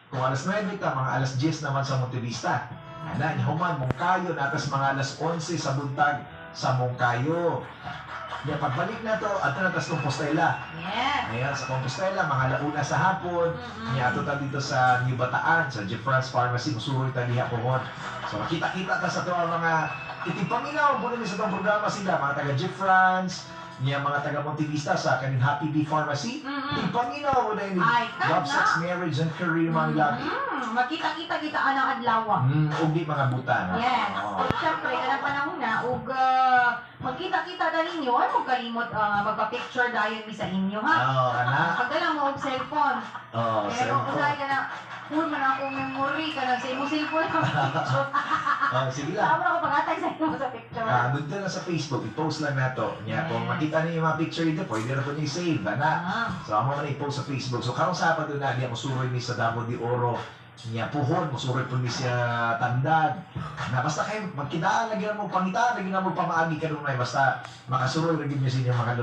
Kung alas 9 ka, mga alas 10 naman sa Montevista. Ana, human, Mongkayo, natas mga alas 11 sa buntag sa Mongkayo. Kaya pagbalik na to, ato na tas Compostela. Yes. Ayan, sa Compostela, mga launa sa hapon. Kaya ato ta dito sa New Bataan, sa Jeffrance Pharmacy, musuroy ta diha pohon. So makita-kita ta sa to ang mga itipaminaw mo sa itong programa sila, mga taga Jeffrance, niya mga taga Montevista sa kaning Happy Bee Pharmacy. Ipaminaw mo na yun. Ay, Love, tama. sex, marriage, and career, mga laki. Makita-kita kita anang adlaw. Ug di mga buta. No? Yes. Oo. O syempre, kanang panahon na, ug magkita-kita na ninyo, ay magkalimot magpa-picture dayon mi sa inyo, ha? Oo, ana. Pagdala mo og cellphone. Oo, Pero kung cellphone. ka na, man akong memory ka na sa imong cellphone ang picture. Sige lang. Saan mo ako pag-atay sa inyo sa picture? Doon na sa Facebook, i-post lang na to. Kung Yes. makita niyo yung mga picture dito, pwede na po niyo i-save. Ana. So, amo man i-post sa Facebook. So, karong Sabado na, niya musuroy ni sa Davao de Oro. Niya puhon, musuroy po ni siya tandad. Na basta kayo, magkitaan lagi na mo, pangitaan lagi na mo pamaagi ka nung basta makasuroy lagi niyo sa inyo mga